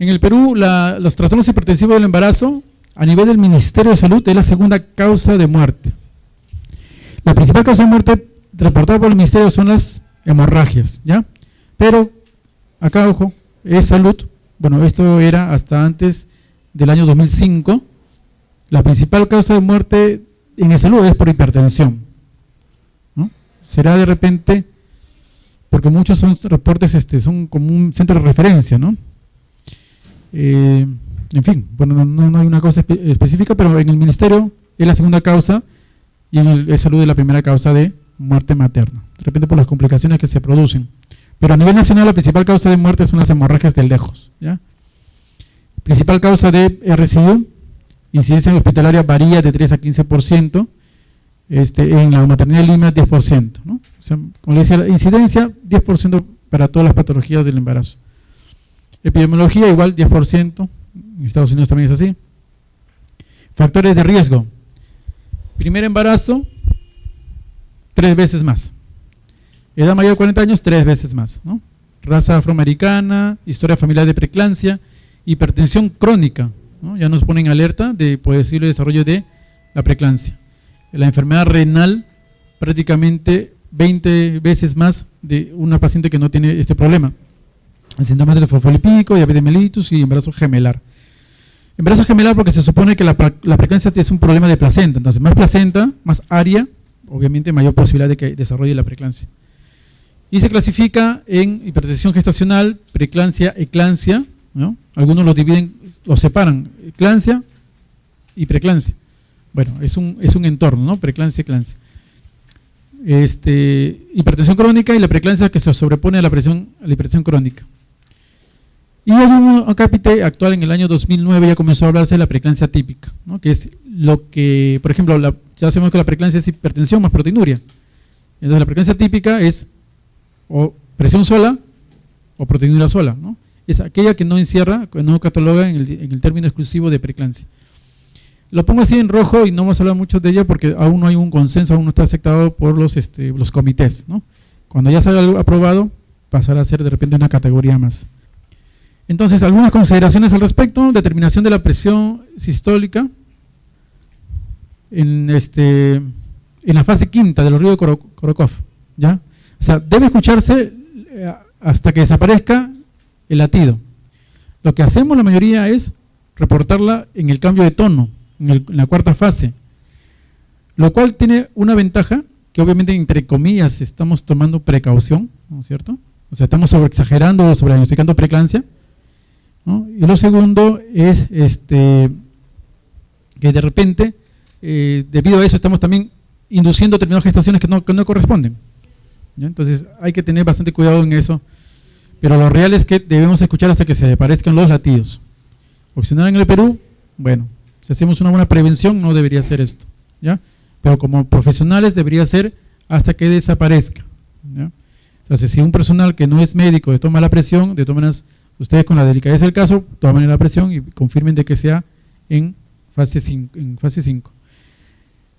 En el Perú, los trastornos hipertensivos del embarazo, a nivel del Ministerio de Salud, es la segunda causa de muerte. La principal causa de muerte reportada por el Ministerio son las hemorragias, ¿ya? Pero, acá, ojo, es salud. Bueno, esto era hasta antes del año 2005. La principal causa de muerte en el salud es por hipertensión, ¿no? Será de repente, porque muchos son reportes, son como un centro de referencia, ¿no? En fin, bueno, no hay una causa específica, pero en el ministerio es la segunda causa y en el salud es la primera causa de muerte materna, de repente por las complicaciones que se producen. Pero a nivel nacional la principal causa de muerte son las hemorragias del lejos, ¿ya? Principal causa de RCU, incidencia hospitalaria varía de 3 a 15%, en la maternidad de Lima 10%, ¿no? O sea, como le decía, la incidencia 10% para todas las patologías del embarazo. Epidemiología igual 10%, en Estados Unidos también es así. Factores de riesgo. Primer embarazo, 3 veces más. Edad mayor de 40 años, 3 veces más, ¿no? Raza afroamericana, historia familiar de preeclampsia, hipertensión crónica, ¿no? Ya nos ponen alerta de posible desarrollo de la preeclampsia. La enfermedad renal, prácticamente 20 veces más de una paciente que no tiene este problema. Síntomas de fosfolipídico, diabetes mellitus y embarazo gemelar. Embarazo gemelar porque se supone que la preeclampsia es un problema de placenta, entonces más placenta, más área, obviamente mayor posibilidad de que desarrolle la preeclampsia. Y se clasifica en hipertensión gestacional, preeclampsia, eclampsia, ¿no? Algunos los dividen, los separan, eclampsia y preeclampsia. Bueno, es un entorno, ¿no? Preeclampsia, eclampsia. Hipertensión crónica y la preeclampsia que se sobrepone a la hipertensión crónica. Y hay un acápite actual en el año 2009, ya comenzó a hablarse de la preeclampsia típica, ¿no? Que es lo que, por ejemplo, ya sabemos que la preeclampsia es hipertensión más proteinuria. Entonces la preeclampsia típica es o presión sola o proteinuria sola, ¿no? Es aquella que no encierra, que no cataloga en el término exclusivo de preeclampsia. Lo pongo así en rojo y no vamos a hablar mucho de ella porque aún no hay un consenso, aún no está aceptado por los comités, ¿no? Cuando ya salga aprobado, pasará a ser de repente una categoría más. Entonces, algunas consideraciones al respecto: determinación de la presión sistólica en la fase quinta del ruido de Korokov, ¿ya? O sea, debe escucharse hasta que desaparezca el latido. Lo que hacemos la mayoría es reportarla en el cambio de tono, en la cuarta fase, lo cual tiene una ventaja que obviamente entre comillas estamos tomando precaución, ¿no es cierto? O sea, estamos sobreexagerando o sobrediagnosticando preeclampsia, ¿no? Y lo segundo es que de repente, debido a eso, estamos también induciendo determinadas gestaciones que no corresponden, ¿ya? Entonces hay que tener bastante cuidado en eso, pero lo real es que debemos escuchar hasta que se aparezcan los latidos. Opcional en el Perú, bueno, si hacemos una buena prevención no debería ser esto, ¿ya? Pero como profesionales debería ser hasta que desaparezca, ¿ya? Entonces, si un personal que no es médico toma la presión, de todas maneras, ustedes con la delicadeza del caso, toman la presión y confirmen de que sea en fase 5.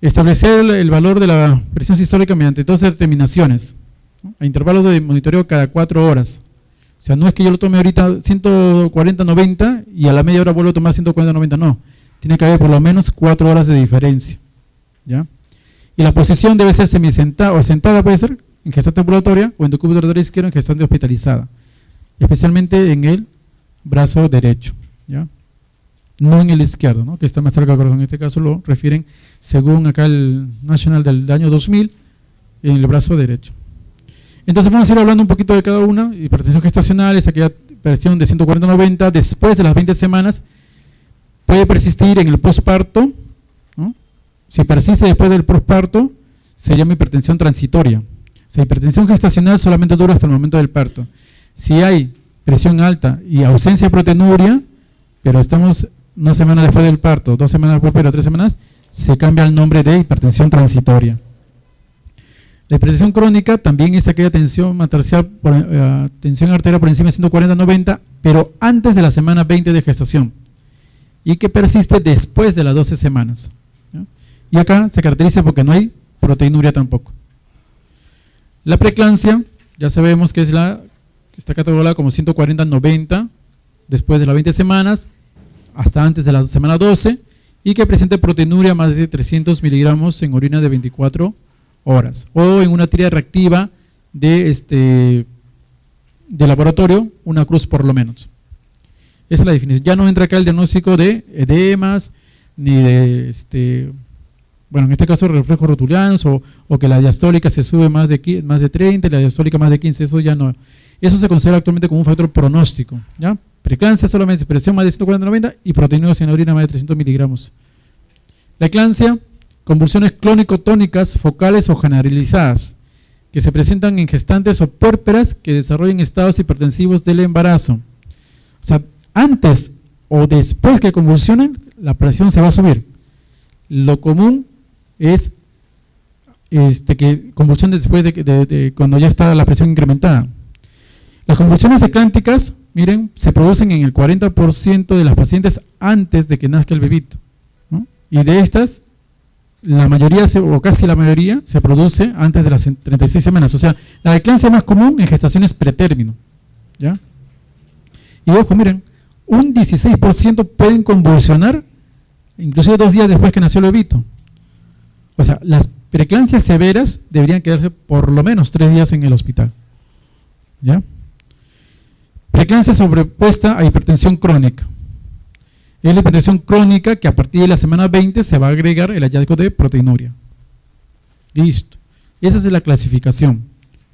Establecer el valor de la presión sistólica mediante 2 determinaciones, ¿no? A intervalos de monitoreo cada 4 horas. O sea, no es que yo lo tome ahorita 140-90 y a la media hora vuelvo a tomar 140-90, no. Tiene que haber por lo menos 4 horas de diferencia, ¿ya? Y la posición debe ser semisentada o sentada, puede ser, en gestante ambulatoria o en decúbito arterial izquierdo en gestante hospitalizada, especialmente en el brazo derecho, ¿ya? No en el izquierdo, ¿no? Que está más cerca del corazón. En este caso lo refieren, según acá el National del año 2000, en el brazo derecho. Entonces vamos a ir hablando un poquito de cada una. Hipertensión gestacional es aquella presión de 140-90 después de las 20 semanas, puede persistir en el posparto, ¿no? Si persiste después del posparto, se llama hipertensión transitoria. O sea, hipertensión gestacional solamente dura hasta el momento del parto. Si hay presión alta y ausencia de proteinuria, pero estamos una semana después del parto, 2 semanas después, pero 3 semanas, se cambia el nombre de hipertensión transitoria. La hipertensión crónica también es aquella tensión arterial por encima de 140-90, pero antes de la semana 20 de gestación y que persiste después de las 12 semanas, ¿ya? Y acá se caracteriza porque no hay proteinuria tampoco. La preeclampsia, ya sabemos que está catalogada como 140-90 después de las 20 semanas hasta antes de la semana 12 y que presente proteinuria más de 300 miligramos en orina de 24 horas o en una tira reactiva de laboratorio, una cruz por lo menos. Esa es la definición. Ya no entra acá el diagnóstico de edemas ni de bueno, en este caso reflejos rotulianos o que la diastólica se sube más de 30 y la diastólica más de 15, eso ya no. Eso se considera actualmente como un factor pronóstico, ¿ya? Preeclampsia solamente, presión más de 140-90 y proteinuria en orina más de 300 miligramos. La eclampsia, convulsiones clónico-tónicas focales o generalizadas que se presentan en gestantes o puérperas que desarrollan estados hipertensivos del embarazo. O sea, antes o después que convulsionen, la presión se va a subir. Lo común es que convulsionen después de cuando ya está la presión incrementada. Las convulsiones eclánticas, miren, se producen en el 40% de las pacientes antes de que nazca el bebito, ¿no? Y de estas, la mayoría, o casi la mayoría, se produce antes de las 36 semanas. O sea, la eclampsia más común en gestaciones pretérmino, ¿ya? Y ojo, miren, un 16% pueden convulsionar inclusive 2 días después que nació el bebito. O sea, las preeclampsias severas deberían quedarse por lo menos 3 días en el hospital, ¿ya? Preeclampsia sobrepuesta a hipertensión crónica. Es la hipertensión crónica que a partir de la semana 20 se va a agregar el hallazgo de proteinuria. Listo. Esa es la clasificación,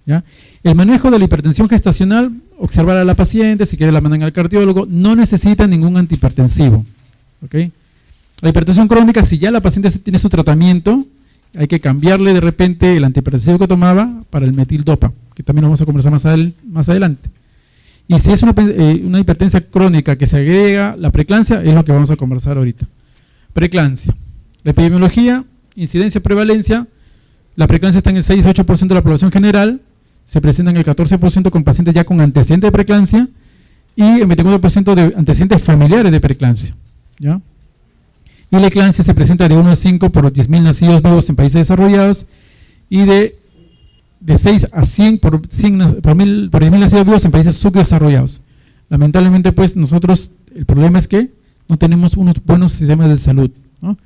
¿ya? El manejo de la hipertensión gestacional, observar a la paciente, si quiere la mandan al cardiólogo, no necesita ningún antihipertensivo, ¿ok? La hipertensión crónica, si ya la paciente tiene su tratamiento, hay que cambiarle de repente el antihipertensivo que tomaba para el metildopa, que también lo vamos a conversar más adelante. Y si es una hipertensión crónica que se agrega la preeclampsia, es lo que vamos a conversar ahorita. Preeclampsia. La epidemiología, incidencia, prevalencia, la preeclampsia está en el 6-8% de la población general, se presenta en el 14% con pacientes ya con antecedentes de preeclampsia y el 24% de antecedentes familiares de preeclampsia, ¿ya? Y la eclampsia se presenta de 1 a 5 por 10.000 nacidos vivos en países desarrollados y de 6 a 100 por 10.000 nacidos vivos en países subdesarrollados. Lamentablemente, pues, nosotros, el problema es que no tenemos unos buenos sistemas de salud, ¿no?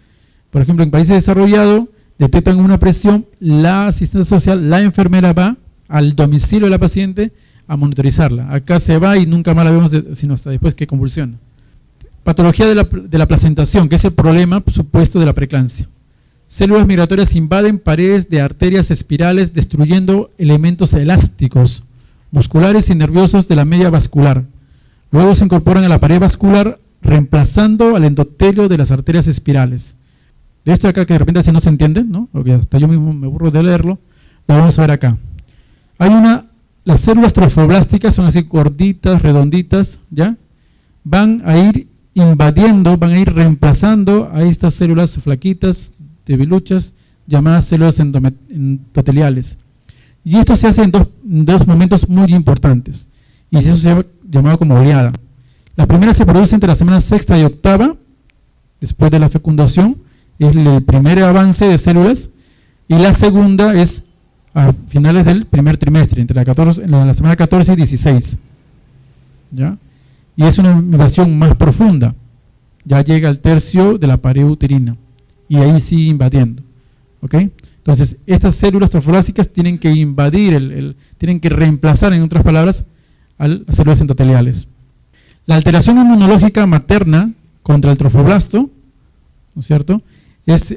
Por ejemplo, en países desarrollados, detectan una presión, la asistente social, la enfermera va al domicilio de la paciente a monitorizarla. Acá se va y nunca más la vemos sino hasta después que convulsiona. Patología de la placentación, que es el problema supuesto de la preeclampsia. Células migratorias invaden paredes de arterias espirales destruyendo elementos elásticos, musculares y nerviosos de la media vascular. Luego se incorporan a la pared vascular reemplazando al endotelio de las arterias espirales. De esto acá que de repente así no se entiende, ¿no? Porque hasta yo mismo me aburro de leerlo, lo vamos a ver acá. Las células trofoblásticas son así gorditas, redonditas, ¿ya? Van a ir invadiendo, van a ir reemplazando a estas células flaquitas, debiluchas, llamadas células endoteliales. Y esto se hace en dos momentos muy importantes, y eso se llama llamado como oleada. La primera se produce entre la semana 6ª y 8ª, después de la fecundación, es el primer avance de células, y la segunda es a finales del primer trimestre, entre la semana 14 y 16, ¿ya? Y es una invasión más profunda, ya llega al tercio de la pared uterina y ahí sigue invadiendo, ¿ok? Entonces, estas células trofoblásticas tienen que invadir, tienen que reemplazar, en otras palabras, a las células endoteliales. La alteración inmunológica materna contra el trofoblasto, ¿no es cierto?, es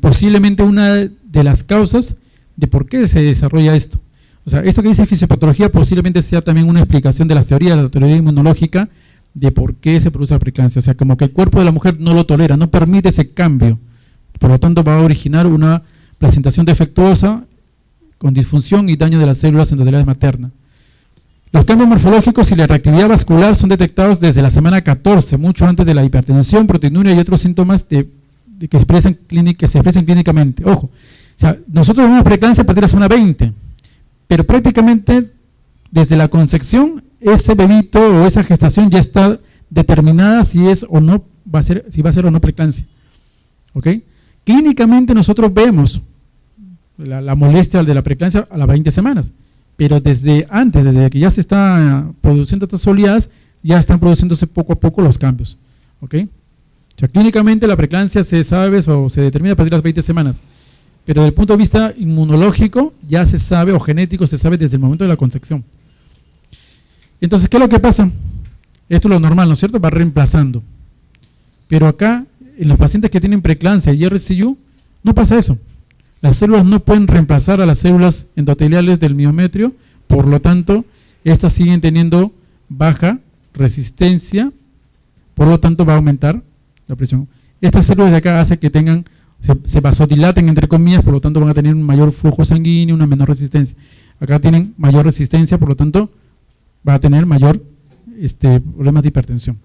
posiblemente una de las causas de por qué se desarrolla esto. O sea, esto que dice fisiopatología posiblemente sea también una explicación de las teorías, de la teoría inmunológica, de por qué se produce la preeclampsia. O sea, como que el cuerpo de la mujer no lo tolera, no permite ese cambio. Por lo tanto, va a originar una placentación defectuosa con disfunción y daño de las células endoteliales maternas. Los cambios morfológicos y la reactividad vascular son detectados desde la semana 14, mucho antes de la hipertensión, proteinuria y otros síntomas que se expresan clínicamente. Ojo, o sea, nosotros vemos preeclampsia a partir de la semana 20, pero prácticamente desde la concepción ese bebito o esa gestación ya está determinada si es o no si va a ser o no preeclampsia, ¿ok? Clínicamente nosotros vemos la molestia de la preeclampsia a las 20 semanas, pero desde que ya se está produciendo estas oleadas, ya están produciéndose poco a poco los cambios. ¿Ok? O sea, clínicamente la preeclampsia se sabe o se determina a partir de las 20 semanas, pero desde el punto de vista inmunológico ya se sabe, o genético se sabe desde el momento de la concepción. Entonces, ¿qué es lo que pasa? Esto es lo normal, ¿no es cierto? Va reemplazando. Pero acá, en los pacientes que tienen preeclampsia y RCU, no pasa eso. Las células no pueden reemplazar a las células endoteliales del miometrio, por lo tanto, estas siguen teniendo baja resistencia, por lo tanto va a aumentar la presión. Estas células de acá hacen que tengan, se vasodilaten entre comillas, por lo tanto van a tener un mayor flujo sanguíneo, una menor resistencia. Acá tienen mayor resistencia, por lo tanto va a tener mayor problemas de hipertensión.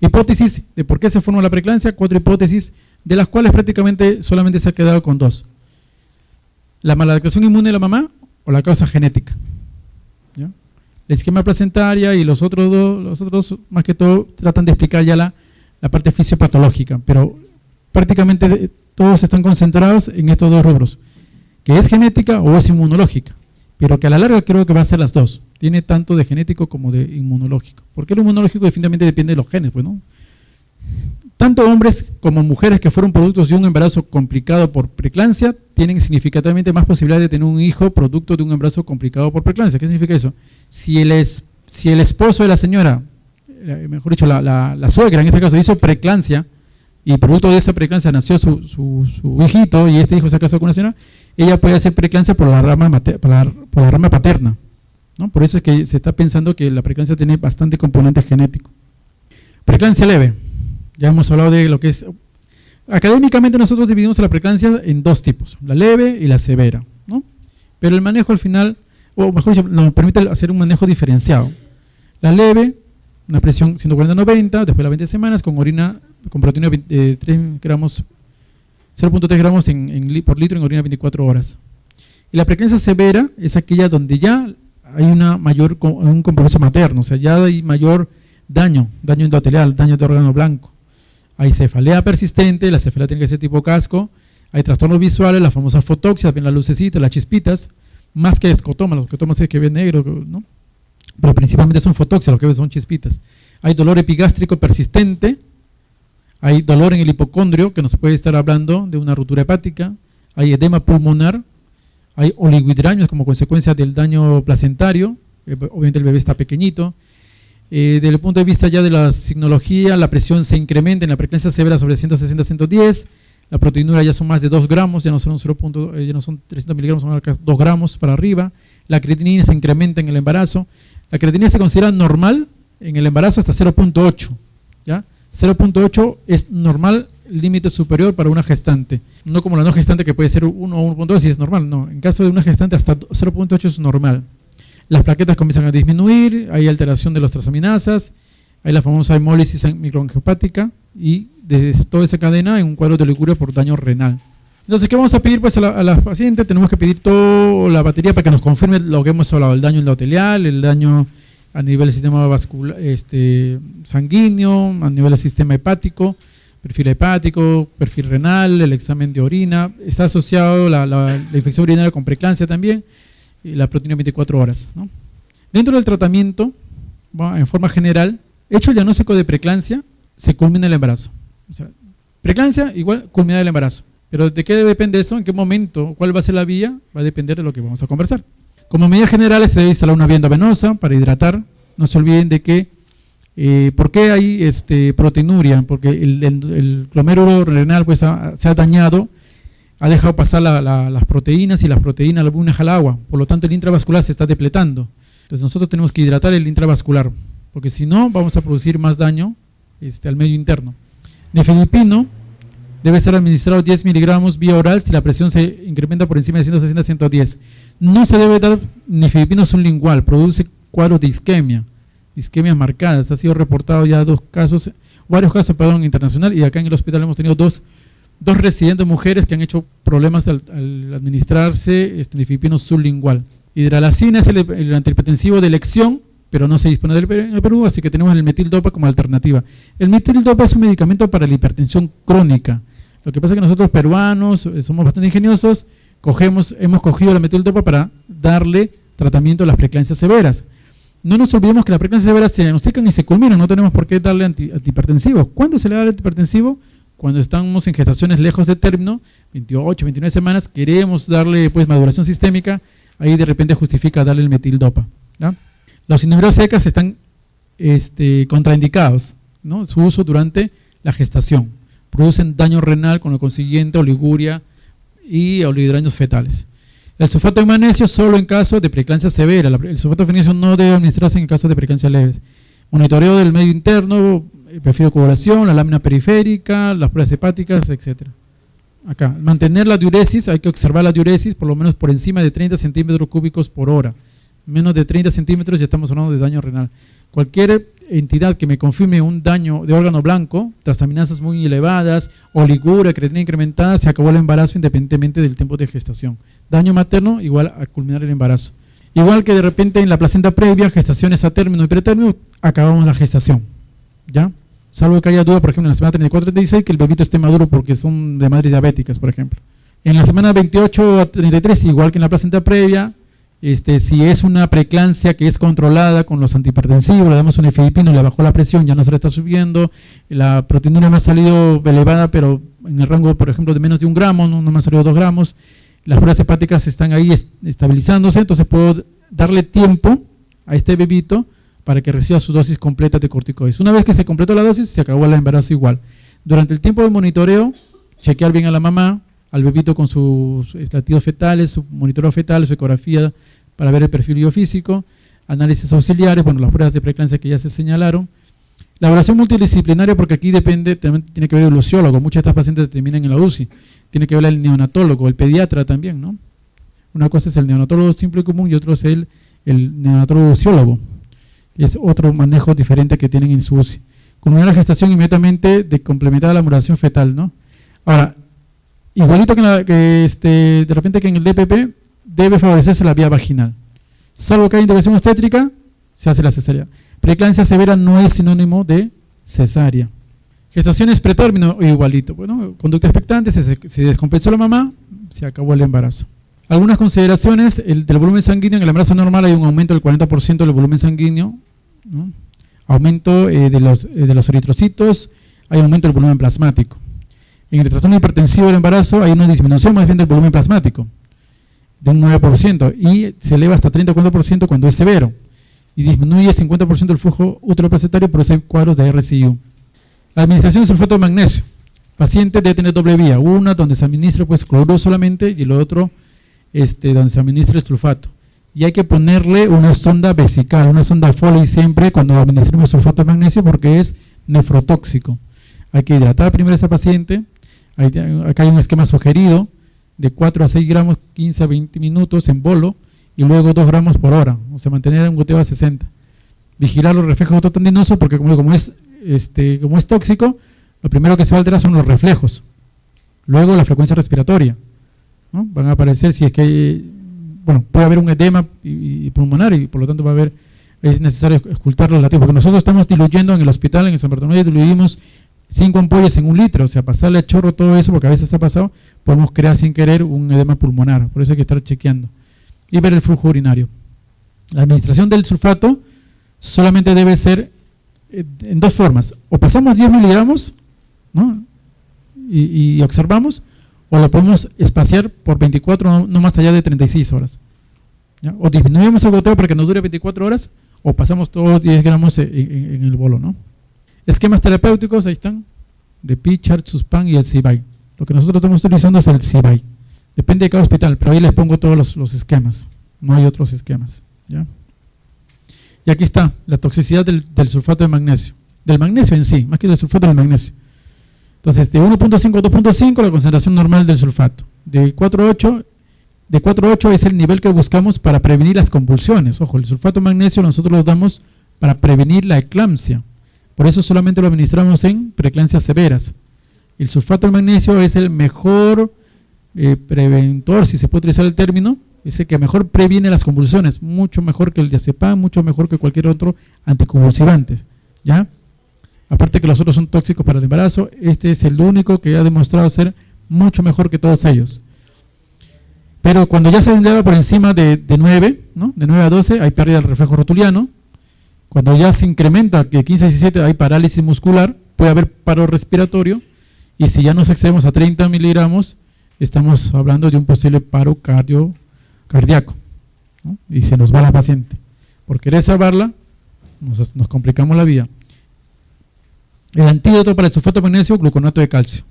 Hipótesis de por qué se forma la preeclampsia, 4 hipótesis, de las cuales prácticamente solamente se ha quedado con 2. La maladaptación inmune de la mamá o la causa genética. ¿Ya? La isquemia placentaria y los otros más que todo tratan de explicar ya la parte fisiopatológica, pero prácticamente todos están concentrados en estos 2 rubros, que es genética o es inmunológica, pero que a la larga creo que va a ser las 2. Tiene tanto de genético como de inmunológico. Porque lo inmunológico definitivamente depende de los genes, pues, ¿no? Tanto hombres como mujeres que fueron productos de un embarazo complicado por preeclampsia tienen significativamente más posibilidad de tener un hijo producto de un embarazo complicado por preeclampsia. ¿Qué significa eso? Si el esposo de la señora, mejor dicho, la suegra en este caso, hizo preeclampsia y producto de esa preeclampsia nació su hijito y este hijo se casó con una señora, ella puede hacer preeclampsia por la rama paterna, ¿no? Por eso es que se está pensando que la preeclampsia tiene bastante componente genético. Preeclampsia leve. Ya hemos hablado de lo que es. Académicamente nosotros dividimos la preeclampsia en 2 tipos, la leve y la severa, ¿no? Pero el manejo al final, o mejor dicho, nos permite hacer un manejo diferenciado. La leve, una presión 140-90, después de las 20 semanas, con orina, con proteína 3 gramos, 0.3 gramos por litro en orina 24 horas. Y la preeclampsia severa es aquella donde ya hay un compromiso materno, o sea, ya hay mayor daño endotelial, daño de órgano blanco. Hay cefalea persistente, la cefalea tiene que ser tipo casco, hay trastornos visuales, la famosa fotoxia, ven las lucecitas, las chispitas, más que escotoma, los escotomas es que ven negro, ¿no? Pero principalmente son fotoxia, lo que ven son chispitas. Hay dolor epigástrico persistente, hay dolor en el hipocondrio, que nos puede estar hablando de una ruptura hepática, hay edema pulmonar, hay oligohidramias como consecuencia del daño placentario, obviamente el bebé está pequeñito. Desde el punto de vista ya de la signología, la presión se incrementa en la preeclampsia severa sobre 160-110, la proteinura ya son más de 2 gramos, ya no son 300 miligramos, son 2 gramos para arriba, la creatinina se incrementa en el embarazo, la creatinina se considera normal en el embarazo hasta 0.8, ¿ya? 0.8 es normal, límite superior para una gestante, no como la no gestante que puede ser 1 o 1.2 si es normal, no, en caso de una gestante hasta 0.8 es normal. Las plaquetas comienzan a disminuir, hay alteración de las transaminasas, hay la famosa hemólisis microangiopática y desde toda esa cadena en un cuadro de oliguria por daño renal. Entonces, ¿qué vamos a pedir pues a la paciente? Tenemos que pedir toda la batería para que nos confirme lo que hemos hablado, el daño endotelial, el daño a nivel del sistema vascular, sanguíneo, a nivel del sistema hepático, perfil renal, el examen de orina, está asociado la infección urinaria con preeclampsia también, y la proteína 24 horas, ¿no? Dentro del tratamiento, en forma general, hecho el diagnóstico de preeclampsia, se culmina el embarazo. O sea, preeclampsia igual culminar el embarazo. Pero ¿de qué depende eso? ¿En qué momento? ¿Cuál va a ser la vía? Va a depender de lo que vamos a conversar. Como medida general se debe instalar una vía endovenosa para hidratar. No se olviden de que, ¿por qué hay proteinuria? Porque el glomérulo renal pues, se ha dañado, ha dejado pasar las proteínas y las proteínas algunas al agua, por lo tanto el intravascular se está depletando. Entonces nosotros tenemos que hidratar el intravascular, porque si no vamos a producir más daño al medio interno. Nifedipino debe ser administrado 10 miligramos vía oral si la presión se incrementa por encima de 160-110. No se debe dar nifedipino sublingual, produce cuadros de isquemias marcadas. Ha sido reportado ya varios casos internacional, y acá en el hospital hemos tenido dos residentes mujeres que han hecho problemas al administrarse nifedipino sublingual. Hidralazina es el antihipertensivo de elección, pero no se dispone en el Perú, así que tenemos el metildopa como alternativa. El metildopa es un medicamento para la hipertensión crónica. Lo que pasa es que nosotros peruanos somos bastante ingeniosos, hemos cogido la metildopa para darle tratamiento a las preeclampsias severas. no nos olvidemos que las preeclampsias severas se diagnostican y se culminan, no tenemos por qué darle antihipertensivos. ¿Cuándo se le da el antihipertensivo? Cuando estamos en gestaciones lejos de término, 28, 29 semanas, queremos darle pues maduración sistémica, ahí de repente justifica darle el metildopa, ¿ya? Los inhibidores secas están contraindicados, ¿no? Su uso durante la gestación. Producen daño renal con lo consiguiente oliguria y oligohidratos fetales. El sulfato de magnesio solo en caso de preeclampsia severa. El sulfato de magnesio no debe administrarse en caso de preeclampsia leves. Monitoreo del medio interno, perfil de coagulación, la lámina periférica, las pruebas hepáticas, etc. Acá, mantener la diuresis, hay que observar la diuresis por lo menos por encima de 30 centímetros cúbicos por hora. Menos de 30 centímetros ya estamos hablando de daño renal. Cualquier entidad que me confirme un daño de órgano blanco, transaminasas muy elevadas, oliguria, creatina incrementada, se acabó el embarazo independientemente del tiempo de gestación. Daño materno igual a culminar el embarazo. Igual que de repente en la placenta previa, gestaciones a término y pretérmino, acabamos la gestación, ¿ya? Salvo que haya duda, por ejemplo, en la semana 34-36, que el bebito esté maduro porque son de madres diabéticas, por ejemplo. En la semana 28 a 33, igual que en la placenta previa, si es una preeclampsia que es controlada con los antihipertensivos, le damos un efedipino, le bajó la presión, ya no se le está subiendo, la proteinúria me ha salido elevada, pero en el rango, por ejemplo, de menos de 1 gramo, no me ha salido 2 gramos, las pruebas hepáticas están ahí estabilizándose, entonces puedo darle tiempo a este bebito para que reciba su dosis completa de corticoides. Una vez que se completó la dosis, se acabó el embarazo igual. Durante el tiempo de monitoreo, chequear bien a la mamá, al bebito con sus latidos fetales, su monitoreo fetal, su ecografía para ver el perfil biofísico, análisis auxiliares, bueno, las pruebas de preeclampsia que ya se señalaron. La evaluación multidisciplinaria, porque aquí depende, también tiene que ver el luciólogo, muchas de estas pacientes terminan en la UCI, tiene que ver el neonatólogo, el pediatra también, ¿no? Una cosa es el neonatólogo simple y común y otro es el neonatólogo luciólogo. Es otro manejo diferente que tienen en su UCI. Culminar la gestación inmediatamente de complementar la maduración fetal, ¿no? Ahora, igualito que de repente que en el DPP debe favorecerse la vía vaginal. Salvo que haya intervención obstétrica, se hace la cesárea. Preeclampsia severa no es sinónimo de cesárea. Gestaciones pretérmino, igualito. Bueno, conducta expectante, se descompensó la mamá, se acabó el embarazo. Algunas consideraciones del volumen sanguíneo. En el embarazo normal hay un aumento del 40% del volumen sanguíneo, ¿no? Aumento de los eritrocitos, hay aumento del volumen plasmático. En el trastorno hipertensivo del embarazo hay una disminución más bien del volumen plasmático, de un 9%, y se eleva hasta 30-40% cuando es severo, y disminuye 50% el flujo uteroplacentario por esos cuadros de RCIU. La administración de sulfato de magnesio. Paciente debe tener doble vía, una donde se administra pues cloruro solamente y el otro donde se administra el sulfato. Y hay que ponerle una sonda vesical, una sonda Foley siempre cuando administremos sulfato de magnesio porque es nefrotóxico. Hay que hidratar primero a esa paciente. Acá hay un esquema sugerido de 4 a 6 gramos, 15 a 20 minutos en bolo y luego 2 gramos por hora, o sea, mantener un goteo a 60. Vigilar los reflejos autotendinosos porque como es tóxico, lo primero que se va a alterar son los reflejos. Luego la frecuencia respiratoria, ¿no? Van a aparecer si es que puede haber un edema y pulmonar y por lo tanto es necesario ocultar los latidos, porque nosotros estamos diluyendo en el hospital, en el San Bartolomé, diluimos 5 ampollas en 1 litro, o sea, pasarle a chorro todo eso, porque a veces ha pasado, podemos crear sin querer un edema pulmonar, por eso hay que estar chequeando y ver el flujo urinario. La administración del sulfato solamente debe ser en 2 formas, o pasamos 10 miligramos, ¿no? y observamos, o lo podemos espaciar por 24, no más allá de 36 horas. ¿Ya? O disminuimos el goteo para que nos dure 24 horas, o pasamos todos los 10 gramos en el bolo, ¿no? Esquemas terapéuticos, ahí están, de Pichard, Suspan y el CIBAI. Lo que nosotros estamos utilizando es el CIBAI. Depende de cada hospital, pero ahí les pongo todos los esquemas. No hay otros esquemas, ¿ya? Y aquí está la toxicidad del sulfato de magnesio. Del magnesio en sí, más que del sulfato del magnesio. Entonces, de 1.5 a 2.5 la concentración normal del sulfato. De 4 a 8 es el nivel que buscamos para prevenir las convulsiones. Ojo, el sulfato de magnesio nosotros lo damos para prevenir la eclampsia. Por eso solamente lo administramos en preeclampsias severas. El sulfato de magnesio es el mejor preventor, si se puede utilizar el término, es el que mejor previene las convulsiones, mucho mejor que el diazepam, mucho mejor que cualquier otro anticonvulsivante, ¿ya? Aparte que los otros son tóxicos para el embarazo, este es el único que ha demostrado ser mucho mejor que todos ellos. Pero cuando ya se eleva por encima de 9, ¿no? De 9 a 12, hay pérdida del reflejo rotuliano, Cuando ya se incrementa de 15 a 17 hay parálisis muscular, puede haber paro respiratorio, y si ya nos excedemos a 30 miligramos, estamos hablando de un posible paro cardíaco, ¿no? Y se nos va la paciente. Por querer salvarla, nos complicamos la vida. El antídoto para el sulfato de magnesio, gluconato de calcio,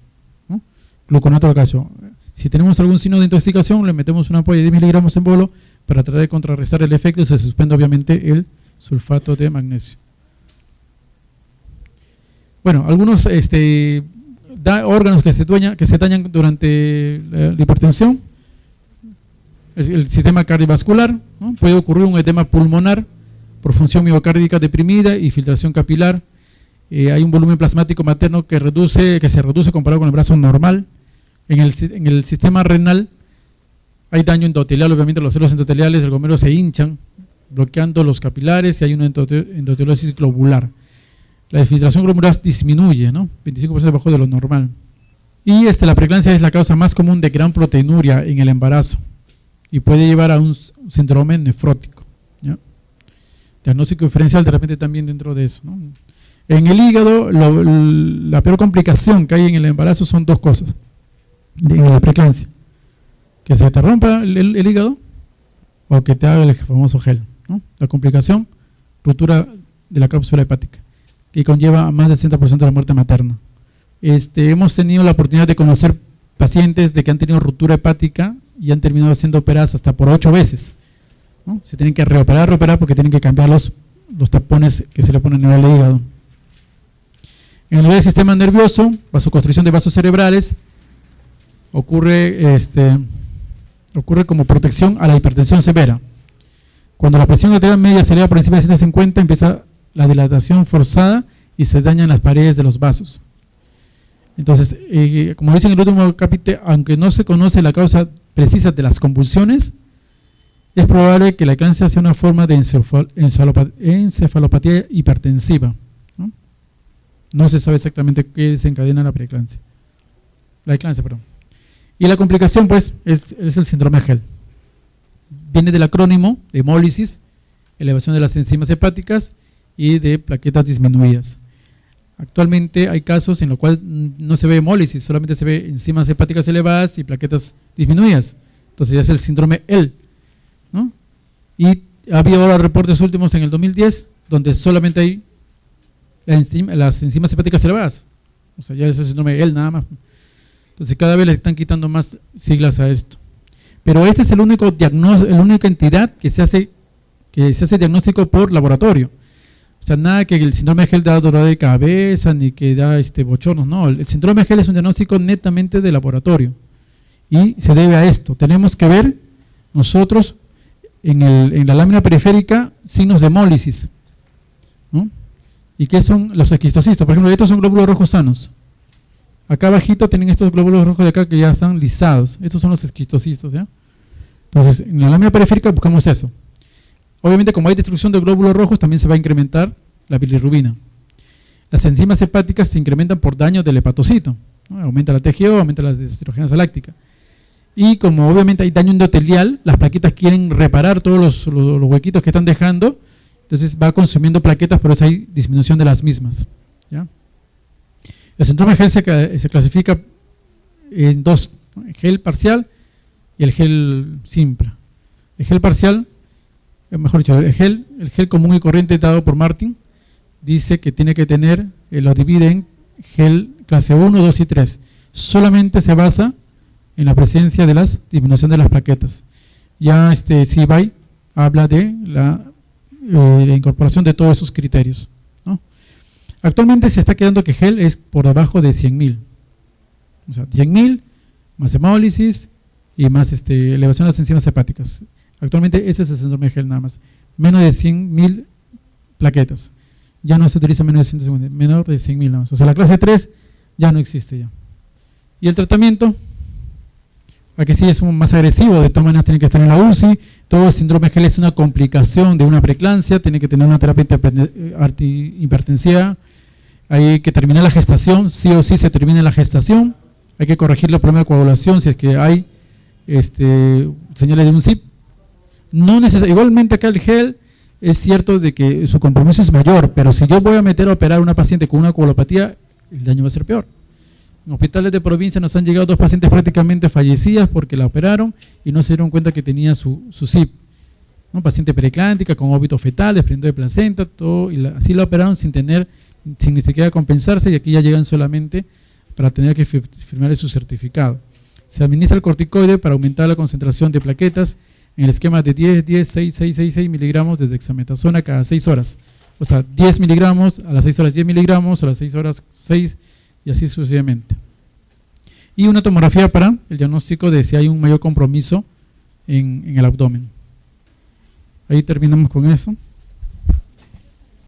¿no? Gluconato de calcio. Si tenemos algún signo de intoxicación, le metemos una ampolla de 10 miligramos en bolo para tratar de contrarrestar el efecto y se suspende obviamente el sulfato de magnesio. Bueno, algunos órganos que se dañan durante la hipertensión, el sistema cardiovascular, ¿no? Puede ocurrir un edema pulmonar por función miocárdica deprimida y filtración capilar. Hay un volumen plasmático materno que se reduce comparado con el brazo normal. En el sistema renal hay daño endotelial, obviamente los células endoteliales del glomérulo se hinchan, bloqueando los capilares, y hay una endoteliosis globular. La infiltración glomerular disminuye, ¿no? 25% debajo de lo normal. Y la preeclampsia es la causa más común de gran proteinuria en el embarazo y puede llevar a un síndrome nefrótico, ¿ya? Diagnóstico diferencial de repente también dentro de eso, ¿no? En el hígado, la peor complicación que hay en el embarazo son dos cosas en la preeclampsia: que se te rompa el hígado o que te haga el famoso gel, ¿no? La complicación, ruptura de la cápsula hepática, que conlleva a más del 60% de la muerte materna. Hemos tenido la oportunidad de conocer pacientes de que han tenido ruptura hepática y han terminado siendo operadas hasta por 8 veces, ¿no? Se tienen que reoperar porque tienen que cambiar los tapones que se le ponen en el hígado. En el nivel del sistema nervioso, vasoconstricción de vasos cerebrales, ocurre como protección a la hipertensión severa. Cuando la presión arterial media se eleva por encima de 150, empieza la dilatación forzada y se dañan las paredes de los vasos. Entonces, como dice en el último capítulo, aunque no se conoce la causa precisa de las convulsiones, es probable que la eclampsia sea una forma de encefalopatía hipertensiva, ¿no? No se sabe exactamente qué desencadena la eclampsia. Y la complicación, pues, es el síndrome de Hell. Viene del acrónimo de hemólisis, elevación de las enzimas hepáticas y de plaquetas disminuidas. Actualmente hay casos en los cuales no se ve hemólisis, solamente se ve enzimas hepáticas elevadas y plaquetas disminuidas. Entonces ya es el síndrome L, ¿no? Y ha habido ahora reportes últimos en el 2010 donde solamente hay las enzimas hepáticas elevadas. O sea, ya es el síndrome L nada más. Entonces cada vez le están quitando más siglas a esto. Pero este es el único diagnóstico, la única entidad que se hace diagnóstico por laboratorio. O sea, nada que el síndrome de Hell da dolor de cabeza ni que da bochornos, no. El síndrome de Hell es un diagnóstico netamente de laboratorio y se debe a esto. Tenemos que ver nosotros en la lámina periférica signos de hemólisis, ¿no? ¿Y qué son los esquistocistos? Por ejemplo, estos son glóbulos rojos sanos. Acá abajito tienen estos glóbulos rojos de acá que ya están lisados. Estos son los esquistocistos, ¿ya? Entonces, en la lámina periférica buscamos eso. Obviamente, como hay destrucción de glóbulos rojos, también se va a incrementar la bilirrubina. Las enzimas hepáticas se incrementan por daño del hepatocito, ¿no? Aumenta la TGO, aumenta la deshidrogenasa láctica. Y como obviamente hay daño endotelial, las plaquetas quieren reparar todos los huequitos que están dejando, entonces va consumiendo plaquetas, por eso hay disminución de las mismas, ¿ya? El síndrome de Hell se clasifica en dos, ¿no? El gel parcial y el gel simple. El gel parcial, mejor dicho, el gel común y corriente dado por Martin, dice que tiene que tener, lo divide en gel clase 1, 2 y 3. Solamente se basa en la presencia de la disminución de las plaquetas. Ya Sibay habla de la incorporación de todos esos criterios, ¿no? Actualmente se está quedando que gel es por debajo de 100.000. O sea, 100.000 más hemólisis y más elevación de las enzimas hepáticas. Actualmente ese es el síndrome de Hell nada más. Menos de 100.000 plaquetas. Ya no se utiliza menos de 150, menor de 100.000 nada más. O sea, la clase 3 ya no existe ya. Y el tratamiento, aquí sí es más agresivo, de todas maneras tiene que estar en la UCI. Todo síndrome de Hell es una complicación de una preeclampsia, tiene que tener una terapia hipertensiva. Hay que terminar la gestación, sí o sí se termina la gestación. Hay que corregir los problemas de coagulación si es que hay señales de un SIP. No igualmente acá el gel es cierto de que su compromiso es mayor, pero si yo voy a meter a operar a una paciente con una coagulopatía, el daño va a ser peor. En hospitales de provincia nos han llegado 2 pacientes prácticamente fallecidas porque la operaron y no se dieron cuenta que tenía su CIP. ¿No? Paciente preeclántica con óbito fetal, desprendido de placenta, todo, y así la operaron sin ni siquiera compensarse, y aquí ya llegan solamente para tener que firmar su certificado. Se administra el corticoide para aumentar la concentración de plaquetas en el esquema de 10, 6 miligramos de dexametasona cada 6 horas. O sea, 10 miligramos, a las 6 horas 10 miligramos, a las 6 horas 6, y así sucesivamente. Y una tomografía para el diagnóstico de si hay un mayor compromiso en el abdomen. Ahí terminamos con eso.